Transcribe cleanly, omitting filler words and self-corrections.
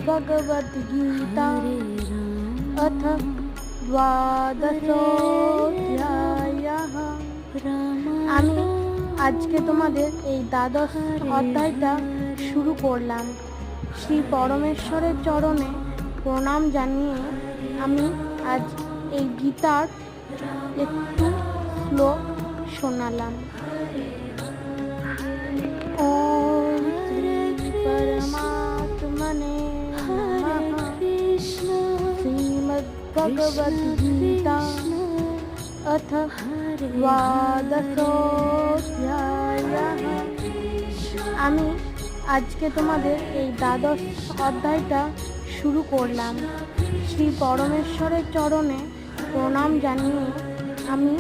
श्रीमद्भगवद्गीता अथ द्वादशोऽध्यायः। আমি আজকে তোমাদের এই দ্বাদশ অধ্যায়টা শুরু করলাম। শ্রী পরমেশ্বরের চরণে প্রণাম জানিয়ে আমি আজ এই গীতার একটু শ্লোক শোনালাম। ওম শ্রী পরমাত্মনে নমঃ। শ্রীমদ্ভগবদ্গীতা अथ দ্বাদশোऽধ্যায়ः। আমি আজকে তোমাদের এই দ্বাদশ অধ্যায়টা শুরু করলাম। শ্রী পরমেশ্বরের চরণে প্রণাম জানিয়ে আমি